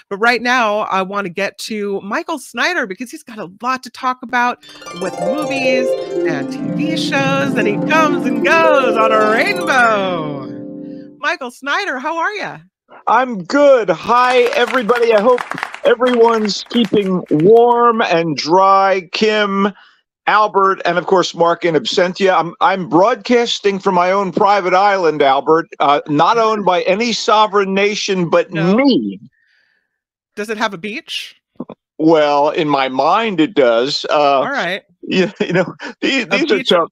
But right now, I want to get to Michael Snyder because he's got a lot to talk about with movies and TV shows, and he comes and goes on a rainbow. Michael Snyder, how are you? I'm good. Hi, everybody. I hope everyone's keeping warm and dry. Kim, Albert, and of course, Mark in absentia. I'm broadcasting from my own private island, Albert, not owned by any sovereign nation but me. Does it have a beach? Well, in my mind, it does. All right. You know, these are tough.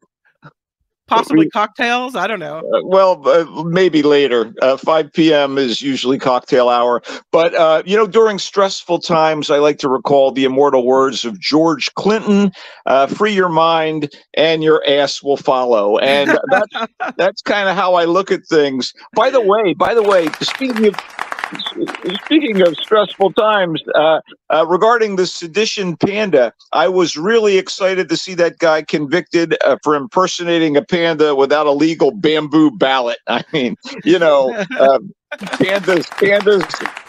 Possibly cocktails? I don't know. Maybe later. 5 p.m. is usually cocktail hour. But, during stressful times, I like to recall the immortal words of George Clinton, free your mind and your ass will follow. And that's kind of how I look at things. By the way, speaking of stressful times, regarding the sedition panda, I was really excited to see that guy convicted for impersonating a panda without a legal bamboo ballot. I mean, pandas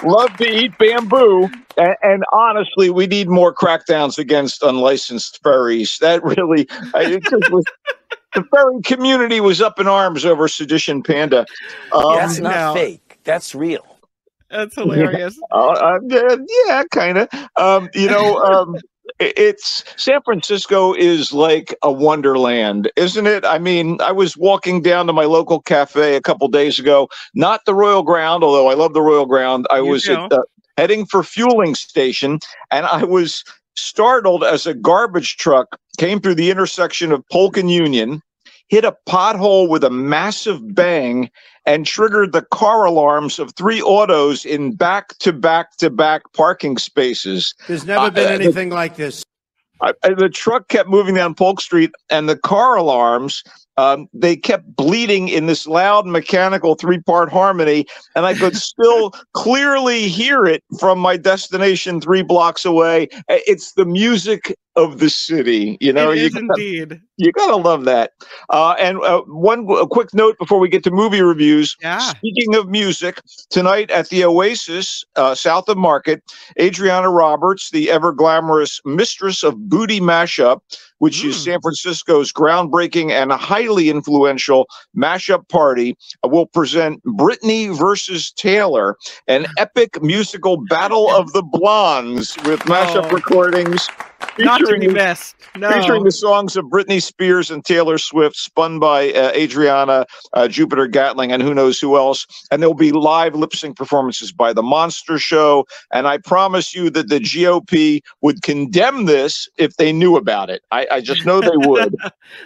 love to eat bamboo, and honestly, we need more crackdowns against unlicensed furries. That really, the furry community was up in arms over sedition panda. That's not fake. That's real. That's hilarious. Yeah, kind of. It's San Francisco is like a wonderland, isn't it? I mean, I was walking down to my local cafe a couple days ago, not the Royal Ground, although I love the Royal Ground. I was heading for fueling station, and I was startled as a garbage truck came through the intersection of Polk and Union, hit a pothole with a massive bang, and triggered the car alarms of 3 autos in back-to-back parking spaces. There's never been anything like this. The truck kept moving down Polk Street, and the car alarms, they kept bleeding in this loud mechanical 3-part harmony, and I could still clearly hear it from my destination 3 blocks away. It's the music of the city. Indeed. You gotta love that. And one quick note before we get to movie reviews. Yeah. Speaking of music, tonight at the Oasis, south of Market, Adriana Roberts, the ever glamorous mistress of Booty Mashup, which is San Francisco's groundbreaking and highly influential mashup party, will present Britney versus Taylor, an epic musical battle of the blondes with mashup recordings. Not to be missed. No. Featuring the songs of Britney Spears and Taylor Swift, spun by Adriana, Jupiter Gatling, and who knows who else. And there'll be live lip sync performances by The Monster Show. And I promise you that the GOP would condemn this if they knew about it. I just know they would.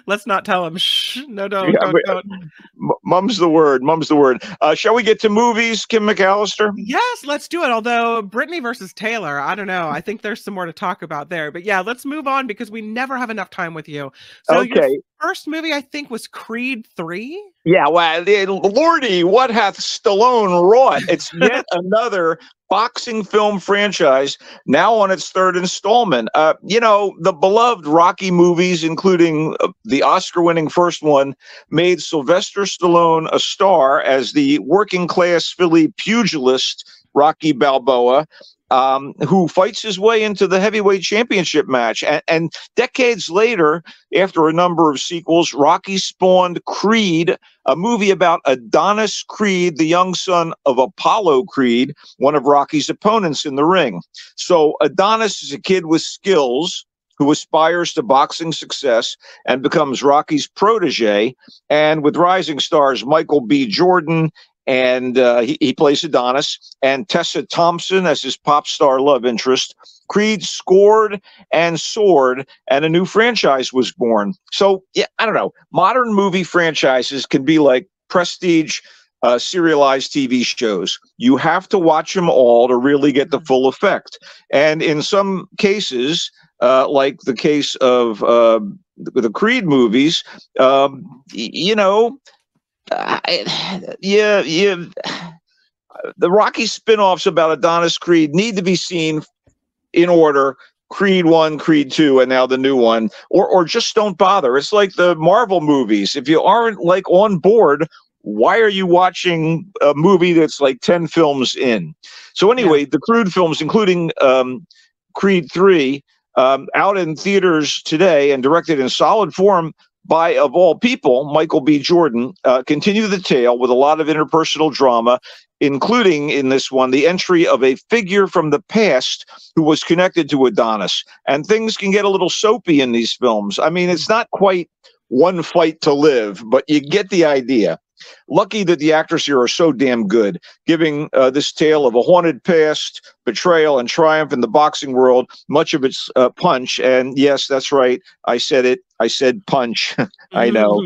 Let's not tell them. Shh. No, don't. Mum's the word. Mum's the word. Shall we get to movies, Kim McCallister? Yes, let's do it. Although Britney versus Taylor, I don't know. I think there's some more to talk about there. But yeah, let's move on because we never have enough time with you. So your first movie, I think, was Creed 3. Yeah, well, Lordy, what hath Stallone wrought? It's yet another boxing film franchise, now on its 3rd installment. The beloved Rocky movies, including the Oscar-winning first one, made Sylvester Stallone a star as the working-class Philly pugilist Rocky Balboa, who fights his way into the heavyweight championship match. And decades later, after a number of sequels, Rocky spawned Creed, a movie about Adonis Creed, the young son of Apollo Creed, one of Rocky's opponents in the ring. So Adonis is a kid with skills who aspires to boxing success and becomes Rocky's protege. And with rising stars Michael B. Jordan, and he plays Adonis, and Tessa Thompson as his pop star love interest, Creed scored and soared, and a new franchise was born. So, yeah, I don't know. Modern movie franchises can be like prestige serialized TV shows. You have to watch them all to really get the full effect. And in some cases, like the case of the Creed movies, the Rocky spin-offs about Adonis Creed need to be seen in order. Creed 1, Creed 2, and now the new one, or just don't bother. It's like the Marvel movies. If you aren't like on board, why are you watching a movie that's like 10 films in? So anyway, the Creed films, including Creed 3, out in theaters today and directed in solid form by, of all people, Michael B. Jordan, continue the tale with a lot of interpersonal drama, including in this one the entry of a figure from the past who was connected to Adonis. And things can get a little soapy in these films. I mean, it's not quite one fight to live, but you get the idea. Lucky that the actors here are so damn good, giving this tale of a haunted past, betrayal, and triumph in the boxing world much of its punch. And yes, that's right. I said it. I said punch. I know.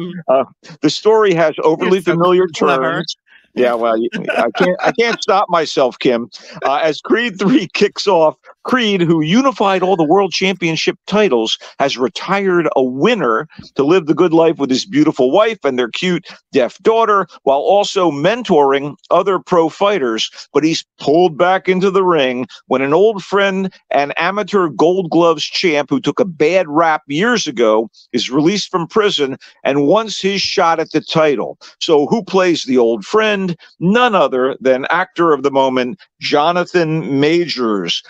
The story has overly familiar turns. Yeah, well, I can't stop myself, Kim. As Creed 3 kicks off, Creed, who unified all the world championship titles, has retired a winner to live the good life with his beautiful wife and their cute deaf daughter, while also mentoring other pro fighters. But he's pulled back into the ring when an old friend and amateur Gold Gloves champ who took a bad rap years ago is released from prison and wants his shot at the title. So who plays the old friend? None other than actor of the moment, Jonathan Majors.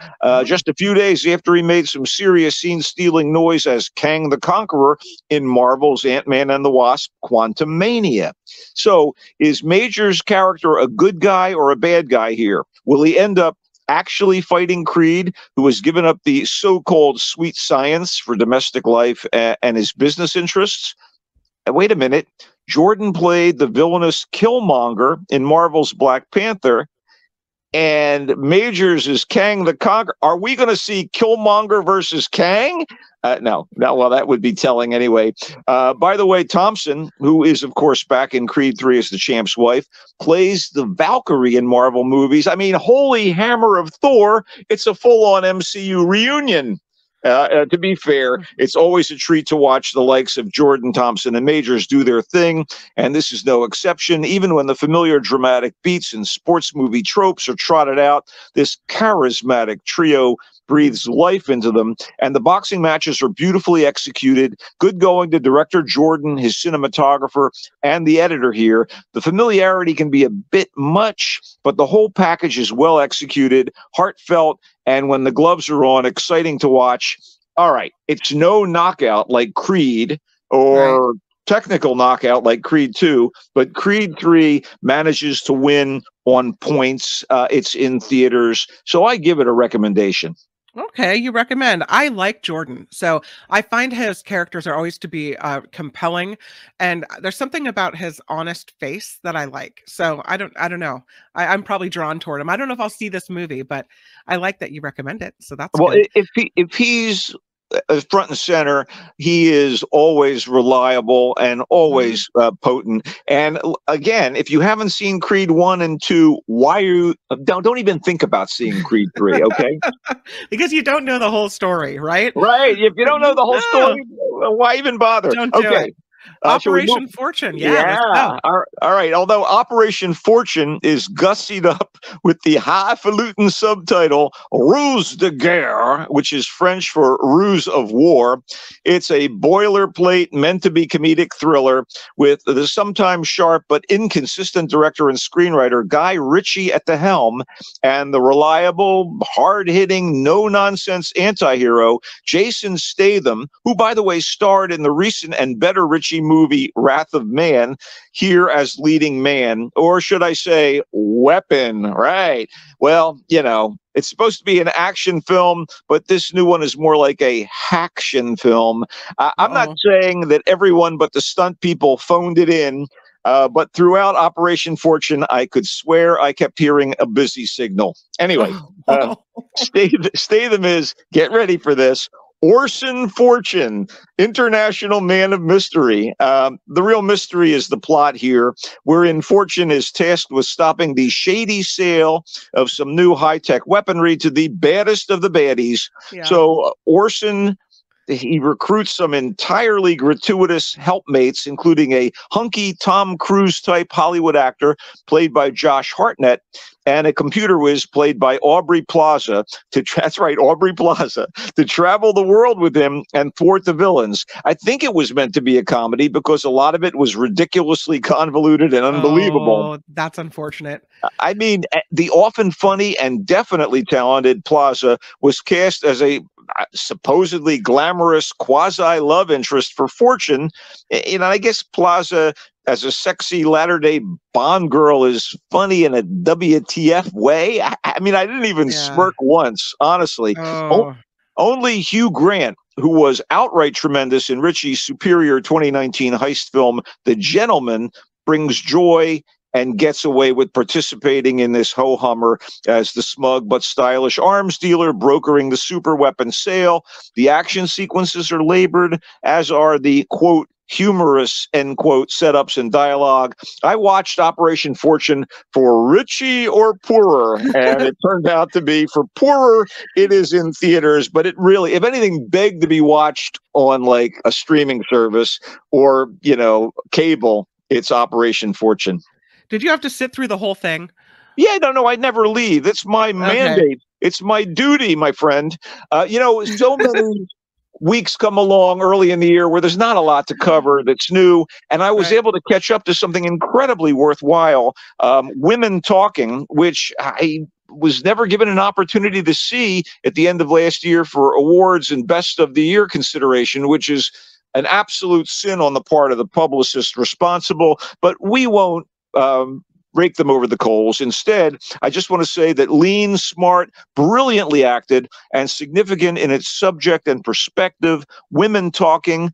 Just a few days after he made some serious scene-stealing noise as Kang the Conqueror in Marvel's Ant-Man and the Wasp: Quantumania. So is Majors' character a good guy or a bad guy here? Will he end up actually fighting Creed, who has given up the so-called sweet science for domestic life and his business interests? And wait a minute. Jordan played the villainous Killmonger in Marvel's Black Panther, and Majors is Kang the Conqueror. Are we going to see Killmonger versus Kang? No. Well, that would be telling anyway. By the way, Thompson, who is, of course, back in Creed 3 as the champ's wife, plays the Valkyrie in Marvel movies. I mean, holy hammer of Thor, it's a full-on MCU reunion. To be fair, it's always a treat to watch the likes of Jordan, Thompson, and Majors do their thing, and this is no exception. Even when the familiar dramatic beats and sports movie tropes are trotted out, this charismatic trio breathes life into them, and the boxing matches are beautifully executed. Good going to director Jordan, his cinematographer, and the editor here. The familiarity can be a bit much, but the whole package is well executed, heartfelt, and when the gloves are on, exciting to watch. All right, it's no knockout like Creed or technical knockout like Creed 2, but Creed 3 manages to win on points. It's in theaters, so I give it a recommendation. Okay, you recommend. I like Jordan, so I find his characters are always to be compelling, and there's something about his honest face that I like. So I don't know. I'm probably drawn toward him. I don't know if I'll see this movie, but I like that you recommend it. So that's well. Good. If he's front and center, he is always reliable and always potent. And again, if you haven't seen Creed 1 and 2, why are you don't even think about seeing Creed 3, okay? Because you don't know the whole story, right? Right. If you don't know the whole story, why even bother? Don't do it. Operation Fortune. Yeah. All right. Although Operation Fortune is gussied up with the highfalutin subtitle Ruse de Guerre, which is French for ruse of war. It's a boilerplate, meant to be comedic thriller with the sometimes sharp but inconsistent director and screenwriter Guy Ritchie at the helm, and the reliable, hard-hitting, no-nonsense anti-hero Jason Statham, who, by the way, starred in the recent and better Ritchie movie Wrath of Man, here as leading man, or should I say weapon, right? Well, you know, it's supposed to be an action film, but this new one is more like a haction film. I'm not saying that everyone but the stunt people phoned it in, but throughout Operation Fortune, I could swear I kept hearing a busy signal. Anyway, Statham is, get ready for this, Orson Fortune, international man of mystery. The real mystery is the plot here, wherein Fortune is tasked with stopping the shady sale of some new high-tech weaponry to the baddest of the baddies. Yeah. So Orson he recruits some entirely gratuitous helpmates, including a hunky Tom Cruise type Hollywood actor played by Josh Hartnett, and a computer whiz played by Aubrey Plaza that's right, Aubrey Plaza, to travel the world with him and thwart the villains. I think it was meant to be a comedy because a lot of it was ridiculously convoluted and unbelievable. Oh, that's unfortunate. I mean, the often funny and definitely talented Plaza was cast as a supposedly glamorous quasi-love interest for Fortune. I guess Plaza as a sexy latter-day Bond girl is funny in a WTF way. I mean, I didn't even smirk once, honestly. Oh. Only Hugh Grant, who was outright tremendous in Ritchie's superior 2019 heist film, The Gentleman, brings joy and gets away with participating in this ho-hummer as the smug but stylish arms dealer brokering the super weapon sale. The action sequences are labored, as are the, quote, humorous, end quote, setups and dialogue. I watched Operation Fortune for Ritchie or poorer, and it turned out to be for poorer. It is in theaters, but it really, if anything, begged to be watched on like a streaming service or, cable. It's Operation Fortune. Did you have to sit through the whole thing? Yeah, no, I never leave. It's my mandate. It's my duty, my friend. So many weeks come along early in the year where there's not a lot to cover that's new, and I was able to catch up to something incredibly worthwhile, Women Talking, which I was never given an opportunity to see at the end of last year for awards and best of the year consideration, which is an absolute sin on the part of the publicist responsible, but we won't rake them over the coals. Instead, I just want to say that lean, smart, brilliantly acted, and significant in its subject and perspective, Women Talking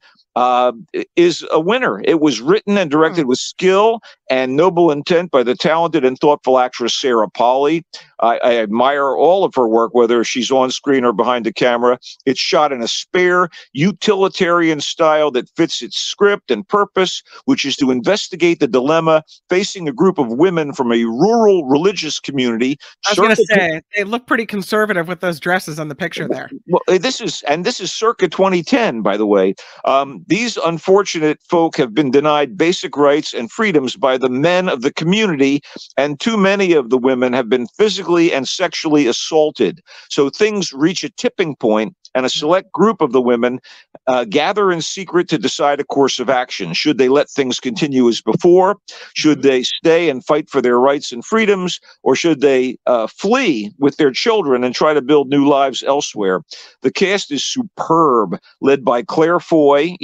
is a winner. It was written and directed with skill and noble intent by the talented and thoughtful actress Sarah Polley. I admire all of her work, whether she's on screen or behind the camera. It's shot in a spare, utilitarian style that fits its script and purpose, which is to investigate the dilemma facing a group of women from a rural religious community. I was going to say, they look pretty conservative with those dresses on the picture there. Well, this is circa 2010, by the way. These unfortunate folk have been denied basic rights and freedoms by the men of the community, and too many of the women have been physically and sexually assaulted. So things reach a tipping point, and a select group of the women gather in secret to decide a course of action. Should they let things continue as before? Should they stay and fight for their rights and freedoms? Or should they flee with their children and try to build new lives elsewhere? The cast is superb, led by Claire Foy,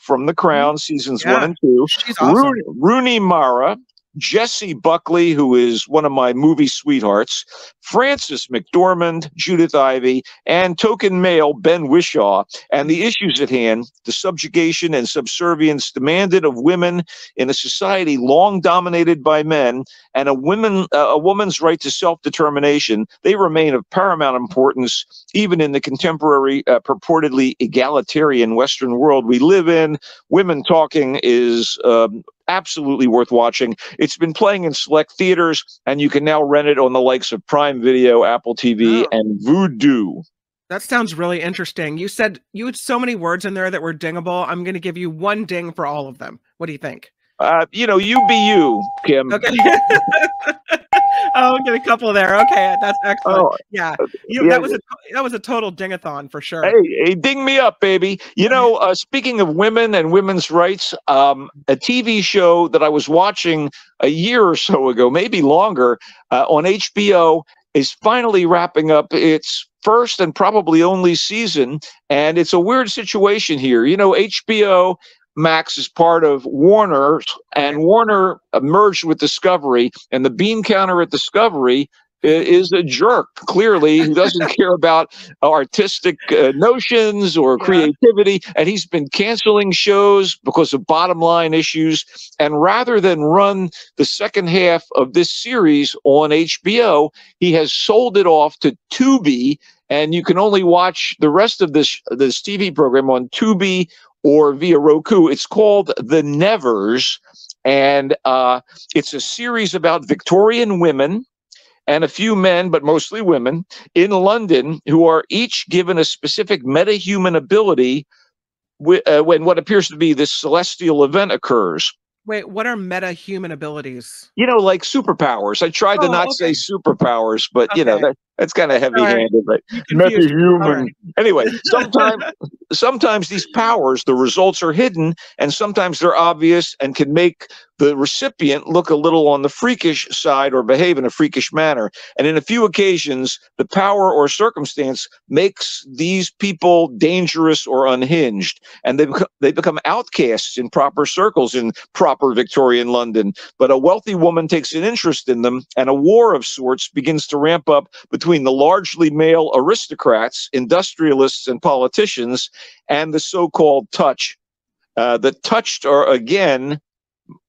from The Crown, seasons 1 and 2. She's awesome. Rooney Mara, Jessie Buckley, who is one of my movie sweethearts, Frances McDormand, Judith Ivey, and token male Ben Whishaw, and the issues at hand, the subjugation and subservience demanded of women in a society long dominated by men, and a woman's right to self-determination. They remain of paramount importance, even in the contemporary, purportedly egalitarian Western world we live in. Women Talking is absolutely worth watching. It's been playing in select theaters, and you can now rent it on the likes of Prime Video, Apple TV, and Vudu. That sounds really interesting. You said you had so many words in there that were dingable. I'm going to give you one ding for all of them. What do you think? You be you, Kim. Okay. Oh, get a couple there. Okay, that's excellent. Oh, yeah, that was a total ding-a-thon for sure. Hey, ding me up, baby. Speaking of women and women's rights, a TV show that I was watching a year or so ago, maybe longer, on HBO, is finally wrapping up its first and probably only season, and it's a weird situation here. HBO Max is part of Warner, and Warner merged with Discovery, and the bean counter at Discovery is a jerk, clearly, who doesn't care about artistic notions or creativity, and he's been canceling shows because of bottom line issues. And rather than run the second half of this series on HBO, he has sold it off to Tubi, and you can only watch the rest of this TV program on Tubi or via Roku. It's called The Nevers, and it's a series about Victorian women and a few men, but mostly women, in London who are each given a specific metahuman ability when what appears to be this celestial event occurs. Wait, what are meta-human abilities? Like superpowers. I tried to not say superpowers, but that's kind of heavy-handed. Right? Metahuman. Right. Anyway, sometimes these powers, the results are hidden, and sometimes they're obvious and can make the recipient look a little on the freakish side or behave in a freakish manner. And in a few occasions, the power or circumstance makes these people dangerous or unhinged, and they become outcasts in proper circles in proper Victorian London. But a wealthy woman takes an interest in them, and a war of sorts begins to ramp up between the largely male aristocrats, industrialists, and politicians, and the so-called touch. The touched are, again,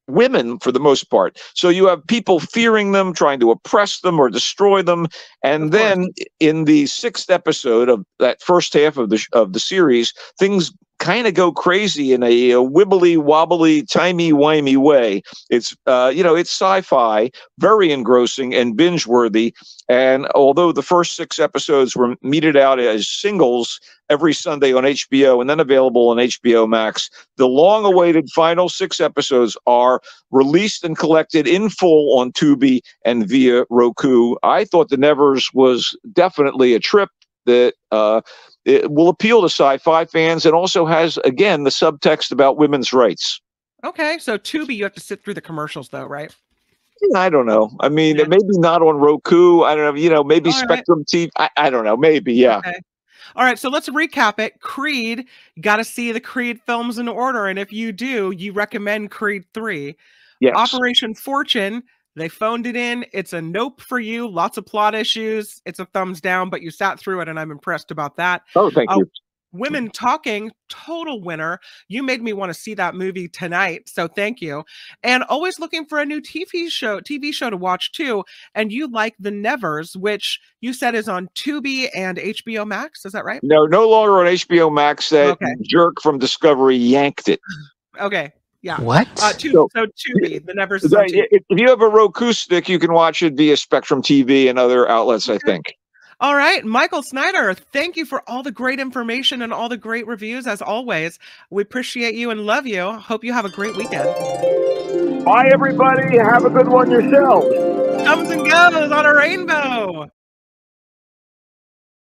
women for the most part. So you have people fearing them, trying to oppress them or destroy them. And then in the 6th episode of that first half of the series, things kind of go crazy in a wibbly wobbly, timey-wimey way. It's it's sci-fi, very engrossing and binge-worthy. And although the first 6 episodes were meted out as singles every Sunday on HBO and then available on HBO Max, the long-awaited final 6 episodes are released and collected in full on Tubi and via Roku. I thought The Nevers was definitely a trip that it will appeal to sci-fi fans, and also has, again, the subtext about women's rights. Okay, so Tubi, you have to sit through the commercials, though, right? I don't know. I mean, maybe not on Roku. I don't know. Maybe Spectrum TV. I don't know. Maybe, yeah. Okay. All right, so let's recap it. Creed, got to see the Creed films in order, and if you do, you recommend Creed 3. Yes. Operation Fortune, they phoned it in. It's a nope for you. Lots of plot issues. It's a thumbs down, but you sat through it, and I'm impressed about that. Oh, thank you. Women Talking, total winner. You made me want to see that movie tonight, so thank you. And always looking for a new TV show to watch too. And you like The Nevers, which you said is on Tubi and HBO Max. Is that right? No longer on HBO Max. That jerk from Discovery yanked it. Okay. Yeah. What? Tubi, The Nevers. If you have a Roku stick, you can watch it via Spectrum TV and other outlets, I think. All right, Michael Snyder, thank you for all the great information and all the great reviews, as always. We appreciate you and love you. Hope you have a great weekend. Bye, everybody. Have a good one yourselves. Comes and goes on a rainbow.